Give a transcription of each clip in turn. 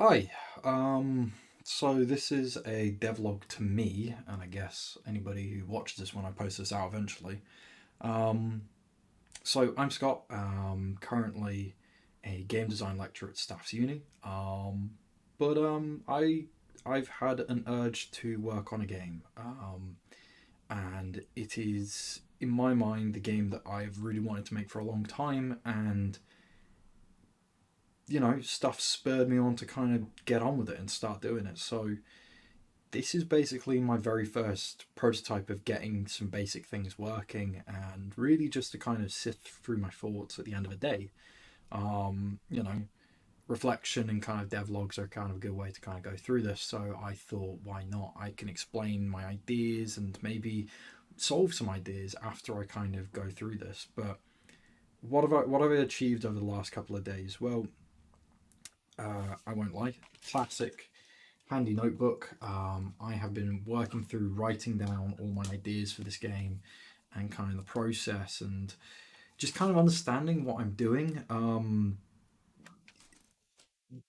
Hi. So this is a devlog to me, and I guess anybody who watches this when I post this out eventually. Um, so I'm Scott. Currently a game design lecturer at Staff's Uni. But I've had an urge to work on a game. And it is in my mind the game that I've really wanted to make for a long time, and stuff spurred me on to kind of get on with it and start doing it. So this is basically my very first prototype of getting some basic things working and really just to kind of sift through my thoughts at the end of the day. Um, you know, Reflection and kind of devlogs are kind of a good way to kind of go through this. So I thought, why not? I can explain my ideas and maybe solve some ideas after I kind of go through this. But what have I achieved over the last couple of days? Well, I won't lie, classic handy notebook. I have been working through writing down all my ideas for this game and kind of the process and just kind of understanding what I'm doing.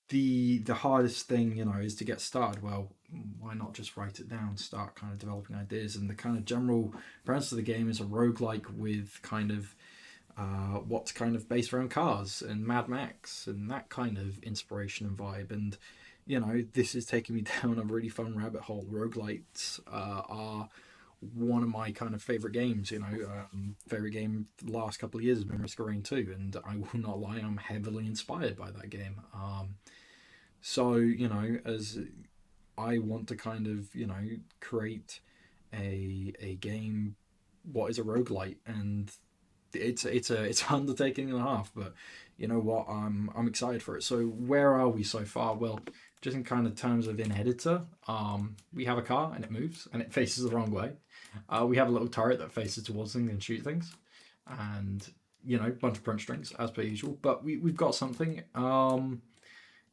The hardest thing, is to get started. Well, why not just write it down, start kind of developing ideas? And the kind of general premise of the game is a roguelike with kind of what's kind of based around cars and Mad Max and that kind of inspiration and vibe. And this is taking me down a really fun rabbit hole. Roguelites are one of my kind of favorite games. Favorite game the last couple of years has been Risk of Rain 2, and I will not lie, I'm heavily inspired by that game. So as I want to kind of create a game, what is a roguelite, and it's an undertaking and a half, but you know what? I'm excited for it. So where are we so far? Well, just in kind of terms of in editor, we have a car and it moves and it faces the wrong way. We have a little turret that faces towards things and shoot things, and a bunch of print strings as per usual. But we've got something.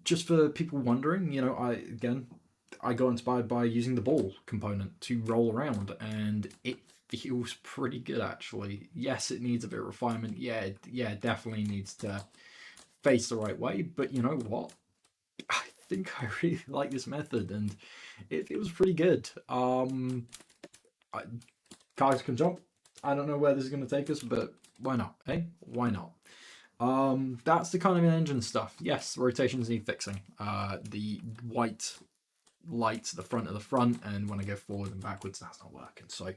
Just for people wondering, I got inspired by using the ball component to roll around, and it feels pretty good actually. Yes, it needs a bit of refinement. Yeah, it definitely needs to face the right way. But you know what? I think I really like this method, and it feels pretty good. I, Cars can jump. I don't know where this is going to take us, but why not? Hey, why not? That's the kind of engine stuff. Yes, rotations need fixing. The white lights at the front of the front, and when I go forward and backwards, that's not working. So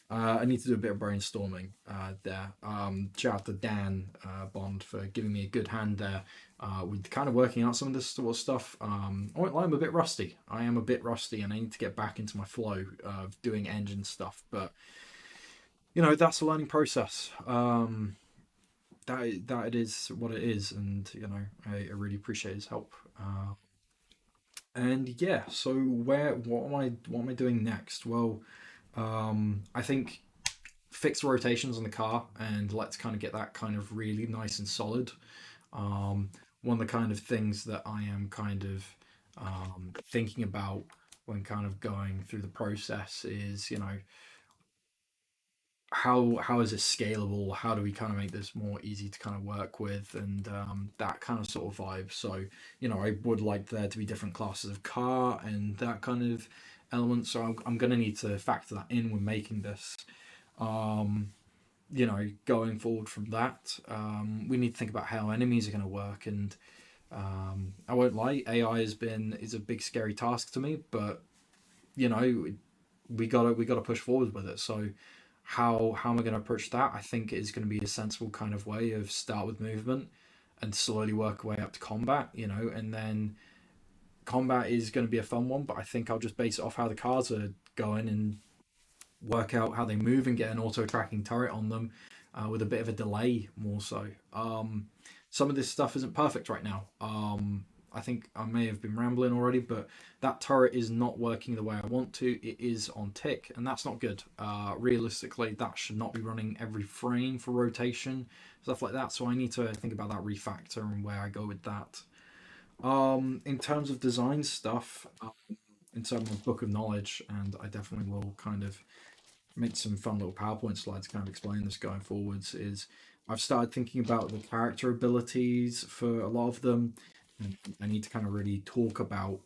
I need to do a bit of brainstorming there. Shout out to Dan Bond for giving me a good hand there with kind of working out some of this sort of stuff. I won't lie, I'm a bit rusty. I am a bit rusty, and I need to get back into my flow of doing engine stuff. But that's a learning process. That it is what it is, and I really appreciate his help. And yeah, so what am I doing next? Well, I think fix the rotations on the car and let's kind of get that kind of really nice and solid. Um, One of the kind of things that I am kind of thinking about when kind of going through the process is, how is it scalable? How do we kind of make this more easy to kind of work with, and that kind of sort of vibe. So I would like there to be different classes of car and that kind of element. So I'm going to need to factor that in when making this. Um, Going forward from that, we need to think about how enemies are going to work. And I won't lie, AI is a big scary task to me, but you know we gotta push forward with it. So how am I going to approach that? I think it is going to be a sensible kind of way of start with movement and slowly work our way up to combat. And then combat is going to be a fun one, but I think I'll just base it off how the cars are going and work out how they move and get an auto tracking turret on them with a bit of a delay more so. Some of this stuff isn't perfect right now. I think I may have been rambling already, but that turret is not working the way I want to. It is on tick, and that's not good. Realistically, that should not be running every frame for rotation, stuff like that. So I need to think about that refactor and where I go with that. In terms of design stuff, in terms of book of knowledge, and I definitely will kind of make some fun little PowerPoint slides to kind of explain this going forwards, is I've started thinking about the character abilities for a lot of them. And I need to kind of really talk about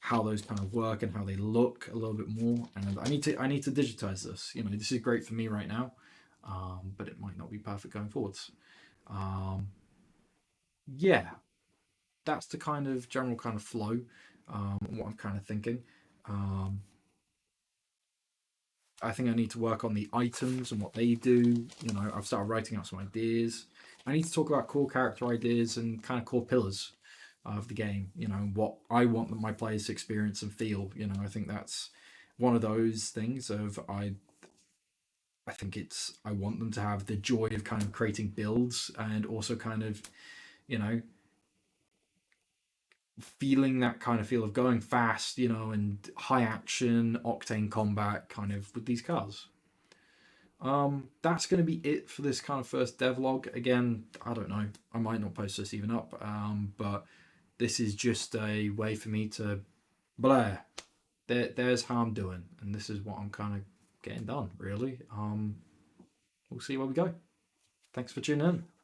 how those kind of work and how they look a little bit more. And I need to digitize this. This is great for me right now, but it might not be perfect going forwards. Um, yeah, that's the kind of general kind of flow. What I'm kind of thinking. Um, I think I need to work on the items and what they do. I've started writing out some ideas. I need to talk about core character ideas and kind of core pillars of the game. What I want my players to experience and feel. I think that's one of those things of I think I want them to have the joy of kind of creating builds and also kind of, you know, feeling that kind of feel of going fast, and high action, octane combat kind of with these cars. That's going to be it for this kind of first devlog. Again, I don't know. I might not post this even up, but this is just a way for me to blah. There's how I'm doing, and this is what I'm kind of getting done. Really. We'll see where we go. Thanks for tuning in.